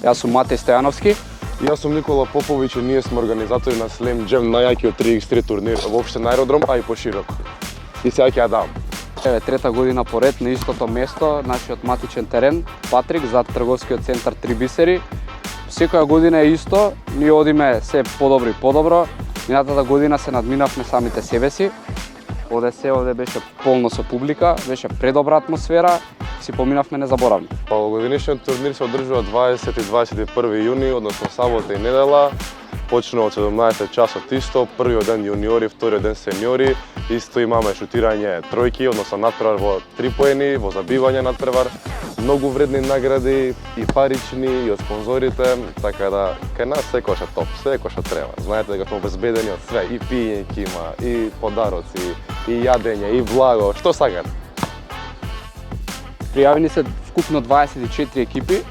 Јас сум Матеј Стојановски. Јас сум Никола Поповиќ и ние сме организатори на Slam Jam, најјакиот 3x3 турнир воопште на аеродром, а и пошироко. И сега ќе ја дам. Еве трета година поред на истото место, нашиот матичен терен, Патрик, зад трговскиот центар Три бисери. Секоја година е исто, ние одиме се подобро и подобро. Минатата година се надминавме самите себе си. Овде беше полно со публика, беше предобра атмосфера, си поминавме незаборавно. Овогодишниот турнир се одржува 20 и 21 јуни, односно сабота и недела. Почнува од 17 часот исто, првиот ден јуниори, вториот ден сениори. Исто имаме шутирање тројки, односно надпревар во 3 поени, во забивање надпревар. Многу вредни награди и парични и од спонзорите, така да кај нас секој што топ, секој што треба. Знаете дека сме обезбедени од све, и пиење ќе има, и подароци, и јадење, и благо, што сакате. Пријавени се вкупно 24 екипи,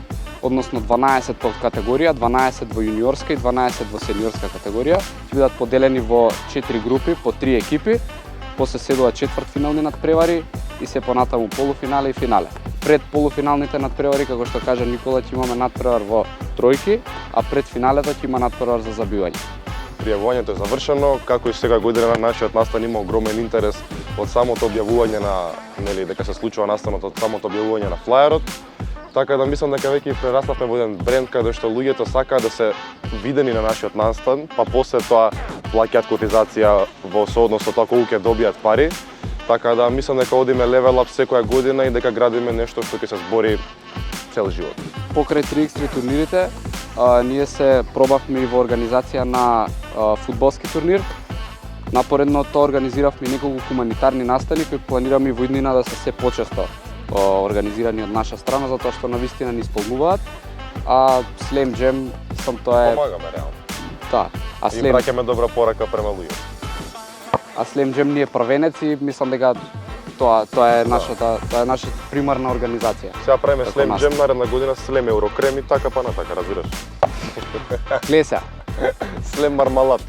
односно 12 по категорија, 12 во јуниорска и 12 во сениорска категорија. Ќе бидат поделени во 4 групи по 3 екипи, после следуваат четвртфинални надпревари и се понатаму полуфинале и финале. Пред полуфиналните надпревари, како што кажа Никола, ќе имаме надпревар во тројки, а пред финалето ќе има надпревар за забивање. Пријавувањето е завршено, како и сега година нашиот настан има огромен интерес од самото објавување на, дека се случува настанот, од самото објавување на флаерот. Така да мислам дека веќе прераснавме во еден бренд каде што луѓето сакаат да се видени на нашиот настан, па после тоа плаќаат котизација во сооднос со тоа колку ќе добијат пари. Така да мислам дека одиме левел ап секоја година и дека градиме нешто што ќе се збори цел живот. Покрај 3x3 турнирите, ние се пробавме и во организација на фудбалски турнир. Напоредно тоа организиравме неколку хуманитарни настани кои планираме во иднина да се се почесто организирани од наша страна, затоа што навистина ни исполнуваат. А Slam Jam, тоа е... Помагаме реално. Да. И браќаме добра порака према луѓето. А Slam Jam ни е првенец и мислам дека тоа е нашата примарна организација. Сега правиме Slam Jam, наредна година Slam Еврокрем и така па натака, разбираш. Клеса. Slam Мармалад.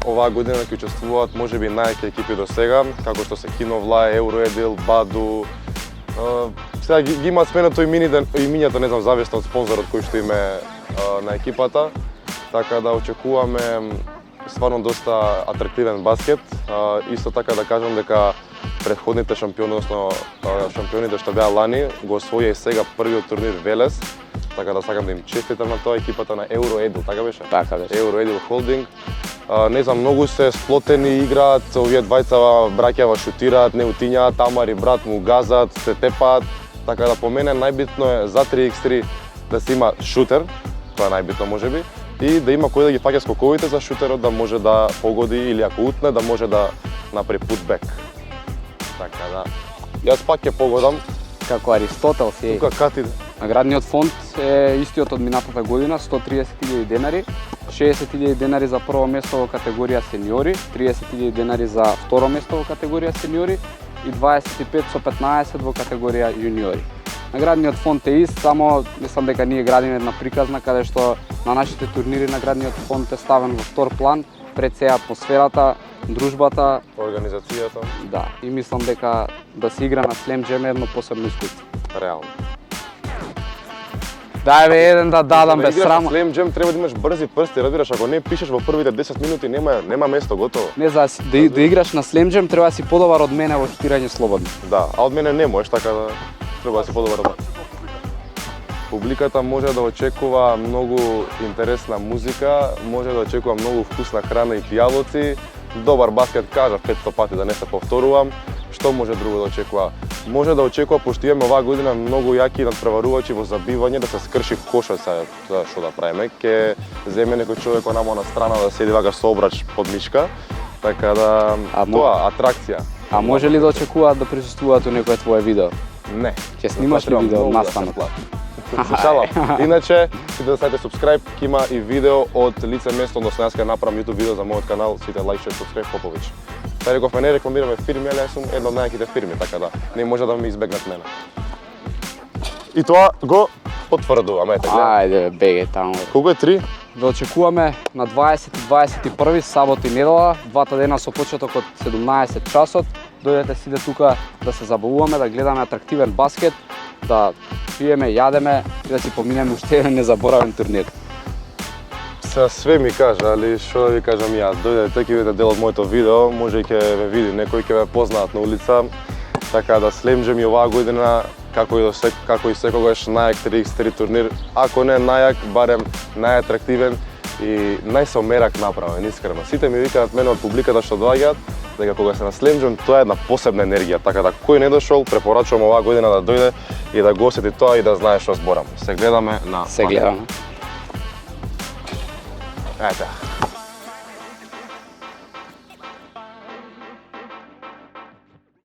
Оваа година ќе учествуваат можеби најаки екипи до сега, како што се Киновла, Евроедил, Баду. Сега ги имаат сменето имињата, не знам, зависно од спонзорот кој што име на екипата. Така да очекуваме стварно доста атрактивен баскет. Исто така да кажам дека претходните шампиони, односно шампионите што беа лани, го освоја и сега првиот турнир Велес. Така да сакам да им честитам на тоа екипата на Евроедил, така беше? Така беше. Евроедил Холдинг. Не знам, многу се сплотени, играат, овие двајца браќава шутираат, не утињаат, Тамар и брат му газат, се тепаат. Така да по мене најбитно е за 3x3 да се има шутер, тоа е најбитно можеби, и да има кој да ги фаќа скоковите за шутерот, да може да погоди или ако утне, да може да направи путбек. Така да, јас пак ќе погодам. Како Аристотел си. Тука кати. Наградниот фонд е истиот од минатата година, 130.000 денари, 60.000 денари за прво место во категорија сениори, 30.000 денари за второ место во категорија сениори и 25 со 15 во категорија јуниори. Наградниот фонд е ист, само мислам дека ние градиме една приказна каде што на нашите турнири наградниот фонд е ставен во втор план, пред се атмосферата, дружбата, организацијата. Да, и мислам дека да се игра на Slam Jam е едно посебно искуство. Реално. Дај бе еден да дадам без срама. Slam Jam треба да имаш брзи прсти, разбираш, ако не пишеш во првите 10 минути нема место, готово. Не за да играш на Slam Jam треба да си подобар од мене во шутирање слободно. Да, а од мене не можеш, така да треба да си подобар од мене. Публиката може да очекува многу интересна музика, може да очекува многу вкусна храна и пијалоци, добар баскет, кажав 500 пати да не се повторувам. Што може друго да очекува? Може да очекува, пошто имаме оваа година многу јаки надпреварувачи во забивање, да се скрши кошот за што да правиме. Ке земе некој човек онамо на страна да седи вака со обрач под мишка, така да тоа атракција. А може ли да очекуваат да присуствуваат у некое твое видео? Не. Ќе снимаш ли видео од настанот? Шалам. Иначе, си да сајте subscribe, ќе има и видео од лице место, односно јас ќе направам YouTube видео за мојот канал, сите лайк, share, subscribe, Поповиќ. Сега рековме, не рекламираме фирми, али јас сум една од најаките фирми, така да не може да ме избегнат мене. И тоа го потврдувам, ете, гледа. Ајде, беге таму. Колку е 3? Да очекуваме на 20 и 21 сабот и недела, двата дена со почеток од 17 часот. Дојдете сите тука да се забавуваме, да гледаме атрактивен баскет, да пиеме, јадеме и да си поминеме уште еден незаборавен турнир. Све ми кажа, али што да ви кажам ја, дојде тој ќе биде дел од моето видео, може и ќе ме види, некои ќе ме познаат на улица, така да Slam Jam и оваа година, како и секогаш, најак 3x3 турнир, ако не најак, барем најатрактивен и најсомерак направен, искрено. Сите ми викаат мене од публиката што доаѓаат, дека кога се на Slam Jam, тоа е една посебна енергија, така да кој не дошол, препорачувам оваа година да дојде и да го осети тоа и да знае што зборам. Се гледаме на... Се гледаме. Ете.